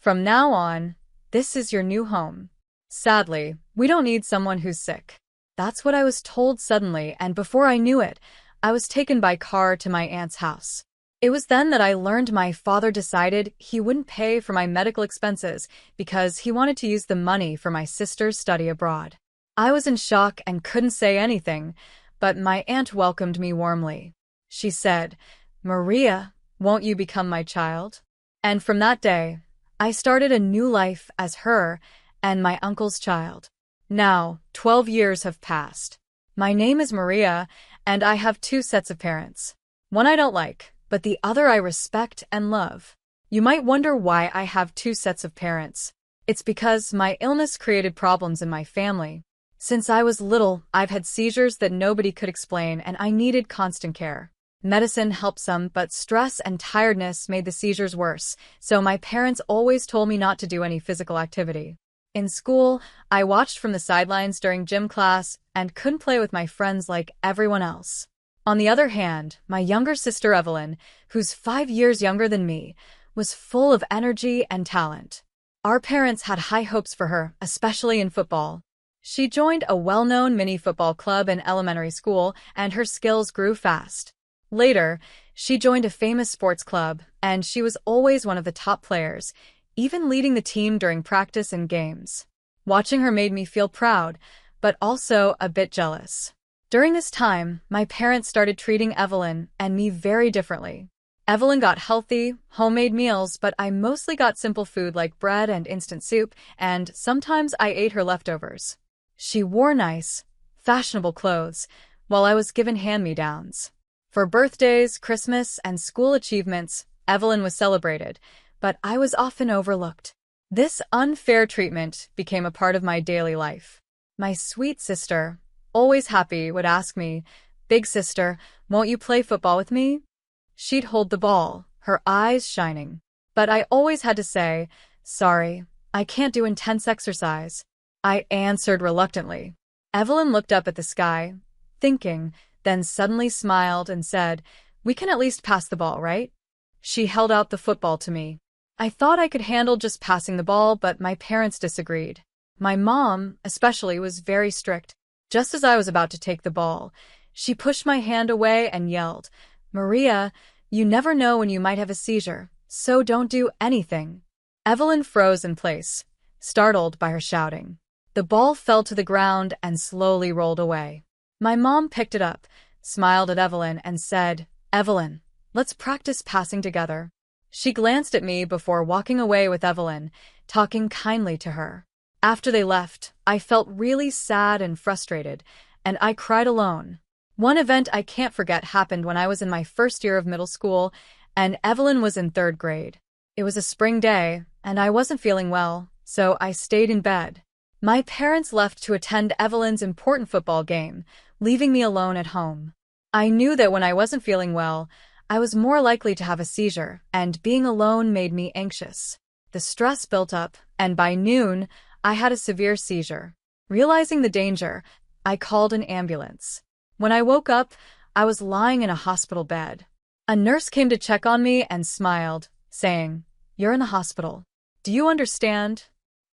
From now on, this is your new home. Sadly, we don't need someone who's sick. That's what I was told suddenly, and before I knew it, I was taken by car to my aunt's house. It was then that I learned my father decided he wouldn't pay for my medical expenses because he wanted to use the money for my sister's study abroad. I was in shock and couldn't say anything, but my aunt welcomed me warmly. She said, "Maria, won't you become my child?" And from that day, I started a new life as her and my uncle's child. Now, 12 years have passed. My name is Maria, and I have two sets of parents. One I don't like, but the other I respect and love. You might wonder why I have two sets of parents. It's because my illness created problems in my family. Since I was little, I've had seizures that nobody could explain, and I needed constant care. Medicine helped some, but stress and tiredness made the seizures worse, so my parents always told me not to do any physical activity. In school, I watched from the sidelines during gym class and couldn't play with my friends like everyone else. On the other hand, my younger sister Evelyn, who's 5 years younger than me, was full of energy and talent. Our parents had high hopes for her, especially in football. She joined a well-known mini-football club in elementary school, and her skills grew fast. Later, she joined a famous sports club, and she was always one of the top players, even leading the team during practice and games. Watching her made me feel proud, but also a bit jealous. During this time, my parents started treating Evelyn and me very differently. Evelyn got healthy, homemade meals, but I mostly got simple food like bread and instant soup, and sometimes I ate her leftovers. She wore nice, fashionable clothes, while I was given hand-me-downs. For birthdays, Christmas, and school achievements, Evelyn was celebrated, but I was often overlooked. This unfair treatment became a part of my daily life. My sweet sister, always happy, would ask me, "Big sister, won't you play football with me?" She'd hold the ball, her eyes shining. But I always had to say, "Sorry, I can't do intense exercise." I answered reluctantly. Evelyn looked up at the sky, thinking, then suddenly smiled and said, "We can at least pass the ball, right?" She held out the football to me. I thought I could handle just passing the ball, but my parents disagreed. My mom, especially, was very strict. Just as I was about to take the ball, she pushed my hand away and yelled, "Maria, you never know when you might have a seizure, so don't do anything." Evelyn froze in place, startled by her shouting. The ball fell to the ground and slowly rolled away. My mom picked it up, smiled at Evelyn, and said, "Evelyn, let's practice passing together." She glanced at me before walking away with Evelyn, talking kindly to her. After they left, I felt really sad and frustrated, and I cried alone. One event I can't forget happened when I was in my first year of middle school, and Evelyn was in 3rd grade. It was a spring day, and I wasn't feeling well, so I stayed in bed. My parents left to attend Evelyn's important football game, leaving me alone at home. I knew that when I wasn't feeling well, I was more likely to have a seizure, and being alone made me anxious. The stress built up, and by noon, I had a severe seizure. Realizing the danger, I called an ambulance. When I woke up, I was lying in a hospital bed. A nurse came to check on me and smiled, saying, "You're in the hospital. Do you understand?"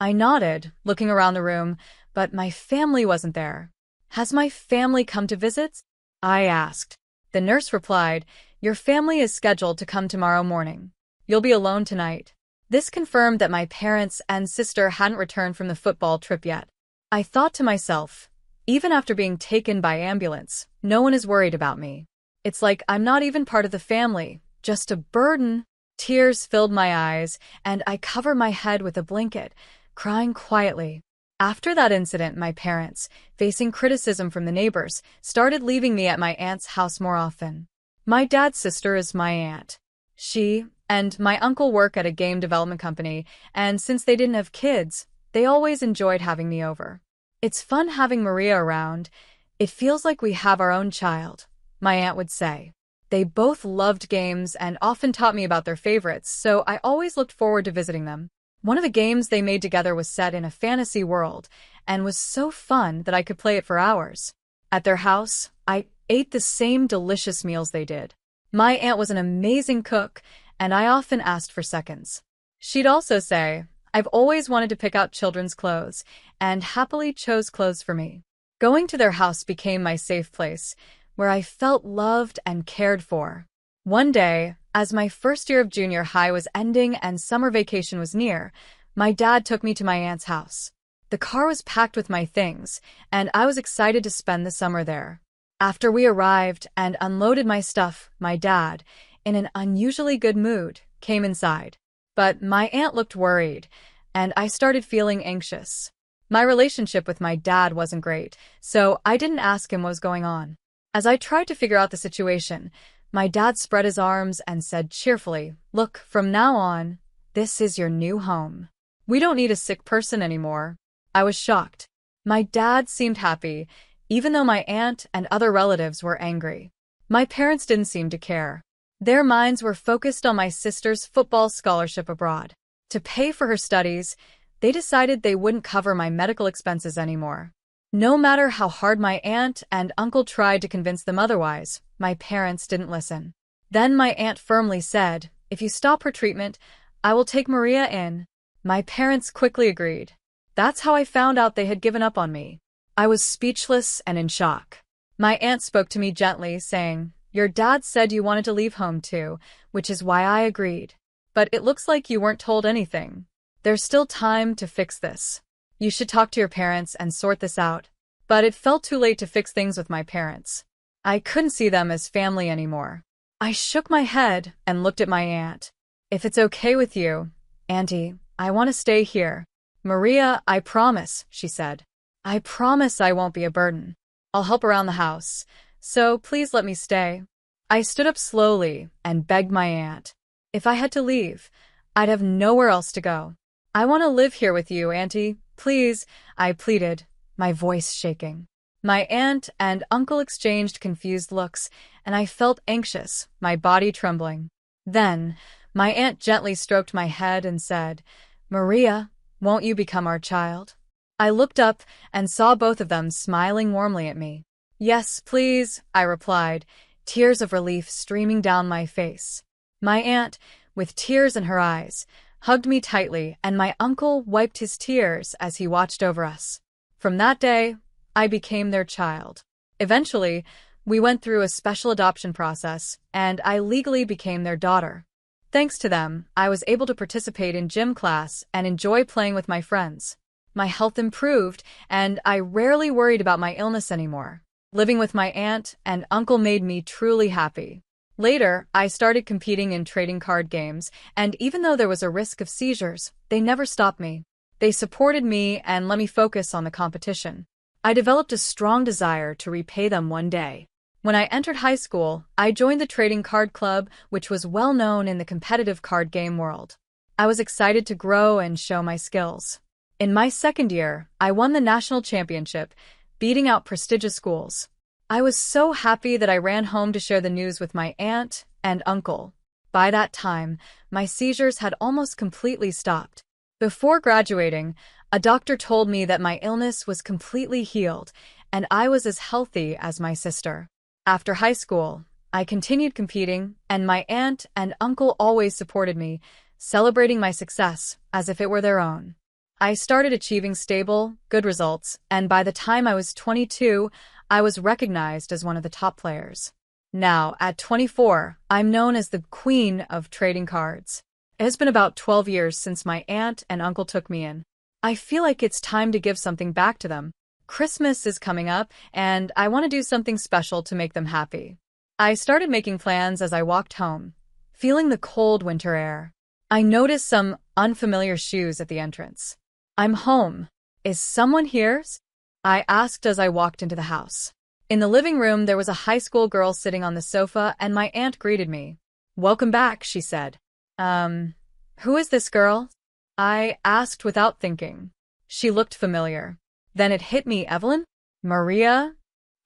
I nodded, looking around the room, but my family wasn't there. "Has my family come to visit?" I asked. The nurse replied, "Your family is scheduled to come tomorrow morning. You'll be alone tonight." This confirmed that my parents and sister hadn't returned from the football trip yet. I thought to myself, even after being taken by ambulance, no one is worried about me. It's like I'm not even part of the family, just a burden. Tears filled my eyes, and I covered my head with a blanket, crying quietly. After that incident, my parents, facing criticism from the neighbors, started leaving me at my aunt's house more often. My dad's sister is my aunt. She and my uncle work at a game development company, and since they didn't have kids, they always enjoyed having me over. "It's fun having Maria around. It feels like we have our own child," my aunt would say. They both loved games and often taught me about their favorites, so I always looked forward to visiting them. One of the games they made together was set in a fantasy world and was so fun that I could play it for hours. At their house, I ate the same delicious meals they did. My aunt was an amazing cook, and I often asked for seconds. She'd also say, I've always wanted to pick out children's clothes, and happily chose clothes for me. Going to their house became my safe place, where I felt loved and cared for. One day, as my first year of junior high was ending and summer vacation was near, my dad took me to my aunt's house. The car was packed with my things, and I was excited to spend the summer there. After we arrived and unloaded my stuff, my dad, in an unusually good mood, came inside. But my aunt looked worried, and I started feeling anxious. My relationship with my dad wasn't great, so I didn't ask him what was going on. As I tried to figure out the situation, my dad spread his arms and said cheerfully, Look, from now on, this is your new home. We don't need a sick person anymore. I was shocked. My dad seemed happy, even though my aunt and other relatives were angry. My parents didn't seem to care. Their minds were focused on my sister's football scholarship abroad. To pay for her studies, they decided they wouldn't cover my medical expenses anymore. No matter how hard my aunt and uncle tried to convince them otherwise, my parents didn't listen. Then my aunt firmly said, If you stop her treatment, I will take Maria in. My parents quickly agreed. That's how I found out they had given up on me. I was speechless and in shock. My aunt spoke to me gently, saying, Your dad said you wanted to leave home too, which is why I agreed. But it looks like you weren't told anything. There's still time to fix this. You should talk to your parents and sort this out. But it felt too late to fix things with my parents. I couldn't see them as family anymore. I shook my head and looked at my aunt. If it's okay with you, Auntie, I want to stay here. Maria, I promise, she said. I promise I won't be a burden. I'll help around the house, so please let me stay. I stood up slowly and begged my aunt. If I had to leave, I'd have nowhere else to go. I want to live here with you, Auntie. Please, I pleaded, my voice shaking. My aunt and uncle exchanged confused looks, and I felt anxious, my body trembling. Then, my aunt gently stroked my head and said, Maria, won't you become our child? I looked up and saw both of them smiling warmly at me. Yes, please, I replied, tears of relief streaming down my face. My aunt, with tears in her eyes, hugged me tightly, and my uncle wiped his tears as he watched over us. From that day, I became their child. Eventually, we went through a special adoption process, and I legally became their daughter. Thanks to them, I was able to participate in gym class and enjoy playing with my friends. My health improved, and I rarely worried about my illness anymore. Living with my aunt and uncle made me truly happy. Later, I started competing in trading card games, and even though there was a risk of seizures, they never stopped me. They supported me and let me focus on the competition. I developed a strong desire to repay them one day. When I entered high school, I joined the trading card club, which was well known in the competitive card game world. I was excited to grow and show my skills. In my second year, I won the national championship, beating out prestigious schools. I was so happy that I ran home to share the news with my aunt and uncle. By that time, my seizures had almost completely stopped. Before graduating, a doctor told me that my illness was completely healed, and I was as healthy as my sister. After high school, I continued competing, and my aunt and uncle always supported me, celebrating my success as if it were their own. I started achieving stable, good results, and by the time I was 22, I was recognized as one of the top players. Now, at 24, I'm known as the queen of trading cards. It has been about 12 years since my aunt and uncle took me in. I feel like it's time to give something back to them. Christmas is coming up, and I want to do something special to make them happy. I started making plans as I walked home, feeling the cold winter air. I noticed some unfamiliar shoes at the entrance. I'm home. Is someone here? I asked as I walked into the house. In the living room, there was a high school girl sitting on the sofa, and my aunt greeted me. Welcome back, she said. Who is this girl? I asked without thinking. She looked familiar. Then it hit me, Evelyn? Maria?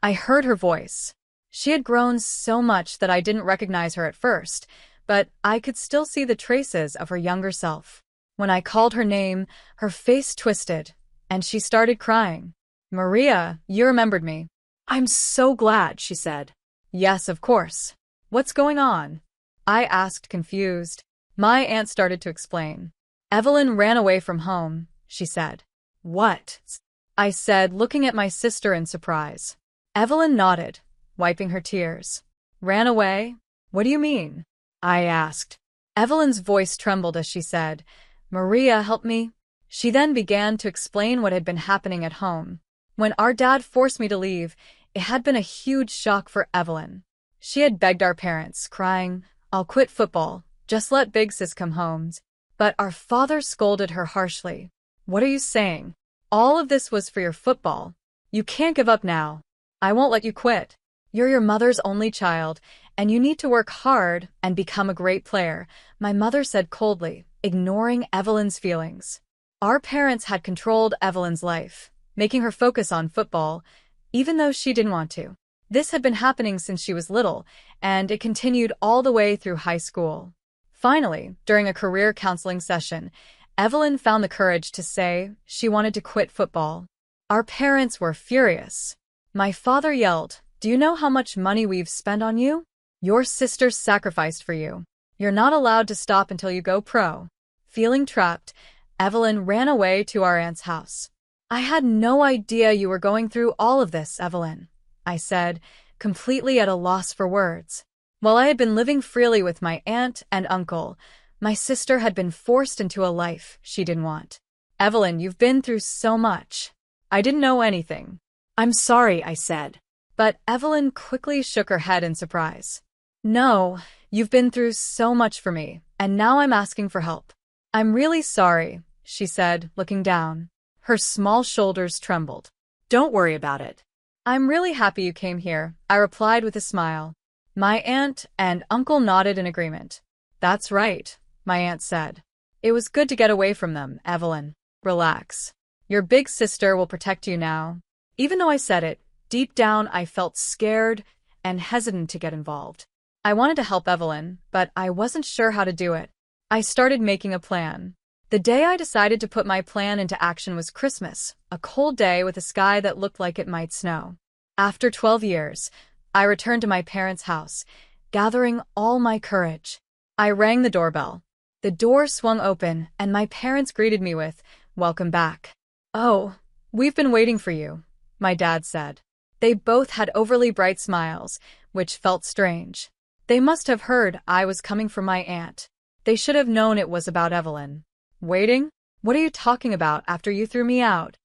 I heard her voice. She had grown so much that I didn't recognize her at first, but I could still see the traces of her younger self. When I called her name, her face twisted, and she started crying. Maria, you remembered me. I'm so glad, she said. Yes, of course. What's going on? I asked, confused. My aunt started to explain. Evelyn ran away from home, she said. What? I said, looking at my sister in surprise. Evelyn nodded, wiping her tears. Ran away? What do you mean? I asked. Evelyn's voice trembled as she said, Maria, help me. She then began to explain what had been happening at home. When our dad forced me to leave, it had been a huge shock for Evelyn. She had begged our parents, crying, I'll quit football, just let Big Sis come home. But our father scolded her harshly. What are you saying? All of this was for your football. You can't give up now. I won't let you quit. You're your mother's only child, and you need to work hard and become a great player, my mother said coldly, ignoring Evelyn's feelings. Our parents had controlled Evelyn's life, making her focus on football, even though she didn't want to. This had been happening since she was little, and it continued all the way through high school. Finally, during a career counseling session, Evelyn found the courage to say she wanted to quit football. Our parents were furious. My father yelled, Do you know how much money we've spent on you? Your sister sacrificed for you. You're not allowed to stop until you go pro. Feeling trapped, Evelyn ran away to our aunt's house. I had no idea you were going through all of this, Evelyn, I said, completely at a loss for words. While I had been living freely with my aunt and uncle, my sister had been forced into a life she didn't want. Evelyn, you've been through so much. I didn't know anything. I'm sorry, I said. But Evelyn quickly shook her head in surprise. No, you've been through so much for me, and now I'm asking for help. I'm really sorry, she said, looking down. Her small shoulders trembled. Don't worry about it. I'm really happy you came here, I replied with a smile. My aunt and uncle nodded in agreement. That's right, my aunt said. It was good to get away from them, Evelyn. Relax. Your big sister will protect you now. Even though I said it, deep down I felt scared and hesitant to get involved. I wanted to help Evelyn, but I wasn't sure how to do it. I started making a plan. The day I decided to put my plan into action was Christmas, a cold day with a sky that looked like it might snow. After 12 years, I returned to my parents' house, gathering all my courage. I rang the doorbell. The door swung open, and my parents greeted me with, Welcome back. Oh, we've been waiting for you, my dad said. They both had overly bright smiles, which felt strange. They must have heard I was coming from my aunt. They should have known it was about Evelyn. Waiting? What are you talking about after you threw me out?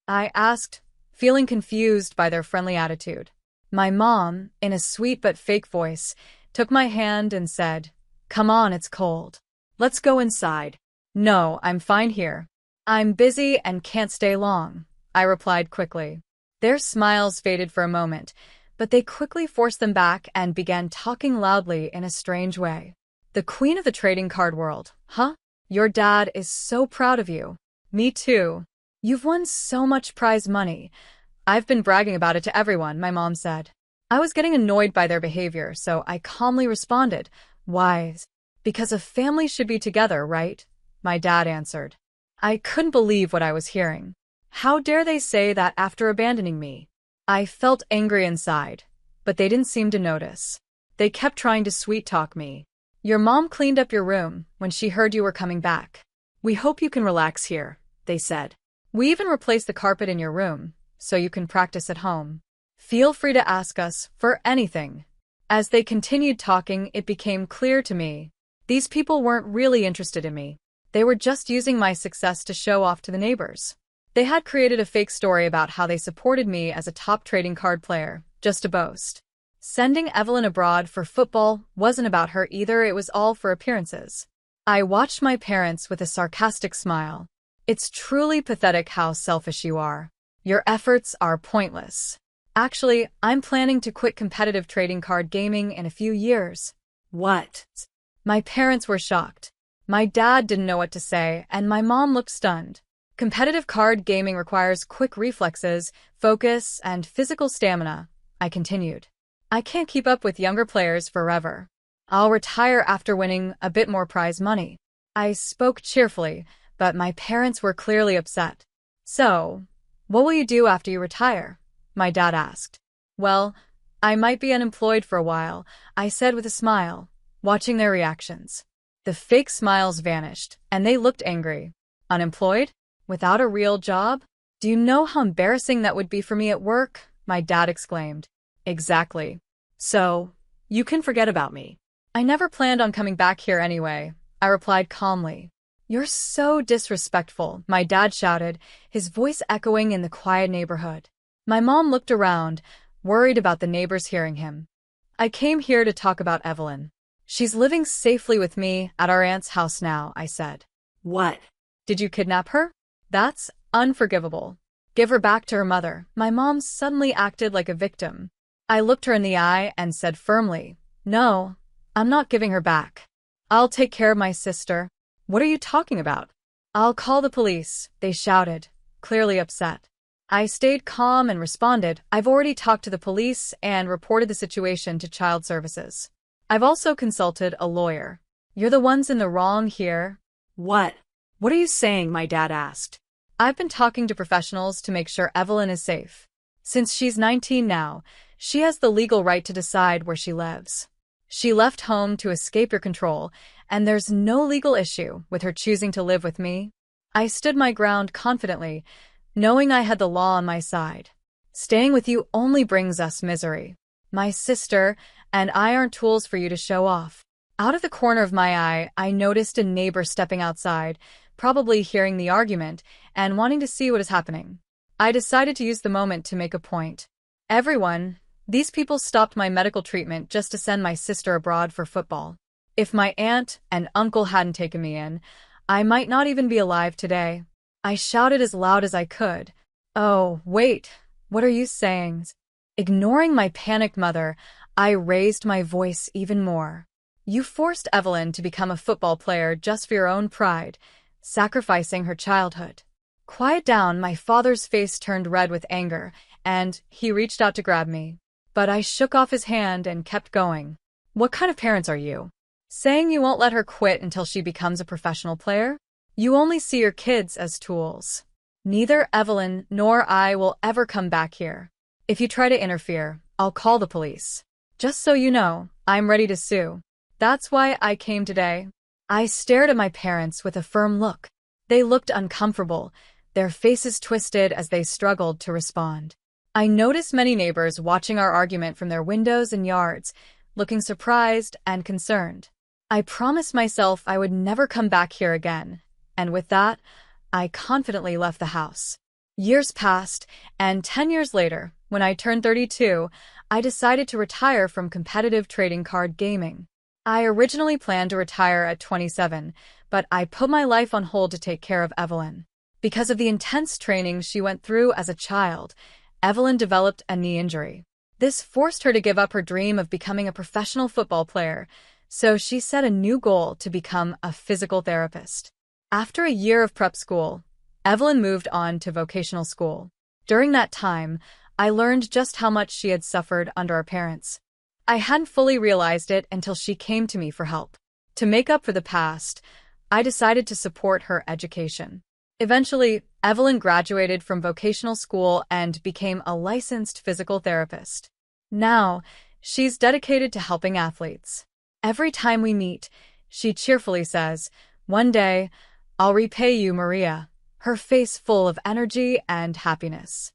I asked, feeling confused by their friendly attitude. My mom, in a sweet but fake voice, took my hand and said, Come on, it's cold. Let's go inside. No, I'm fine here. I'm busy and can't stay long, I replied quickly. Their smiles faded for a moment, but they quickly forced them back and began talking loudly in a strange way. The queen of the trading card world, huh? Your dad is so proud of you. Me too. You've won so much prize money. I've been bragging about it to everyone, my mom said. I was getting annoyed by their behavior, so I calmly responded, Why? Because a family should be together, right? My dad answered. I couldn't believe what I was hearing. How dare they say that after abandoning me? I felt angry inside, but they didn't seem to notice. They kept trying to sweet-talk me. Your mom cleaned up your room when she heard you were coming back. We hope you can relax here, they said. We even replaced the carpet in your room, so you can practice at home. Feel free to ask us for anything. As they continued talking, it became clear to me. These people weren't really interested in me. They were just using my success to show off to the neighbors. They had created a fake story about how they supported me as a top trading card player, just to boast. Sending Evelyn abroad for football wasn't about her either, it was all for appearances. I watched my parents with a sarcastic smile. It's truly pathetic how selfish you are. Your efforts are pointless. Actually, I'm planning to quit competitive trading card gaming in a few years. What? My parents were shocked. My dad didn't know what to say, and my mom looked stunned. Competitive card gaming requires quick reflexes, focus, and physical stamina, I continued. I can't keep up with younger players forever. I'll retire after winning a bit more prize money. I spoke cheerfully, but my parents were clearly upset. So, what will you do after you retire? My dad asked. Well, I might be unemployed for a while, I said with a smile, watching their reactions. The fake smiles vanished, and they looked angry. Unemployed? Without a real job? Do you know how embarrassing that would be for me at work? My dad exclaimed. Exactly. So, you can forget about me. I never planned on coming back here anyway, I replied calmly. You're so disrespectful, my dad shouted, his voice echoing in the quiet neighborhood. My mom looked around, worried about the neighbors hearing him. I came here to talk about Evelyn. She's living safely with me at our aunt's house now, I said. What? Did you kidnap her? That's unforgivable. Give her back to her mother. My mom suddenly acted like a victim. I looked her in the eye and said firmly, No, I'm not giving her back. I'll take care of my sister. What are you talking about? I'll call the police, they shouted, clearly upset. I stayed calm and responded, I've already talked to the police and reported the situation to child services. I've also consulted a lawyer. You're the ones in the wrong here. What? What are you saying? My dad asked. I've been talking to professionals to make sure Evelyn is safe. Since she's 19 now, she has the legal right to decide where she lives. She left home to escape your control, and there's no legal issue with her choosing to live with me. I stood my ground confidently, knowing I had the law on my side. Staying with you only brings us misery. My sister and I aren't tools for you to show off. Out of the corner of my eye, I noticed a neighbor stepping outside, probably hearing the argument and wanting to see what is happening. I decided to use the moment to make a point. Everyone, these people stopped my medical treatment just to send my sister abroad for football. If my aunt and uncle hadn't taken me in, I might not even be alive today. I shouted as loud as I could. Oh, wait, what are you saying? Ignoring my panicked mother, I raised my voice even more. You forced Evelyn to become a football player just for your own pride, sacrificing her childhood. Quiet down, my father's face turned red with anger, and he reached out to grab me. But I shook off his hand and kept going. What kind of parents are you? Saying you won't let her quit until she becomes a professional player? You only see your kids as tools. Neither Evelyn nor I will ever come back here. If you try to interfere, I'll call the police. Just so you know, I'm ready to sue. That's why I came today. I stared at my parents with a firm look. They looked uncomfortable, their faces twisted as they struggled to respond. I noticed many neighbors watching our argument from their windows and yards, looking surprised and concerned. I promised myself I would never come back here again, and with that, I confidently left the house. Years passed, and 10 years later, when I turned 32, I decided to retire from competitive trading card gaming. I originally planned to retire at 27, but I put my life on hold to take care of Evelyn. Because of the intense training she went through as a child, Evelyn developed a knee injury. This forced her to give up her dream of becoming a professional football player, so she set a new goal to become a physical therapist. After a year of prep school, Evelyn moved on to vocational school. During that time, I learned just how much she had suffered under our parents. I hadn't fully realized it until she came to me for help. To make up for the past, I decided to support her education. Eventually, Evelyn graduated from vocational school and became a licensed physical therapist. Now, she's dedicated to helping athletes. Every time we meet, she cheerfully says, "One day, I'll repay you, Maria," her face full of energy and happiness.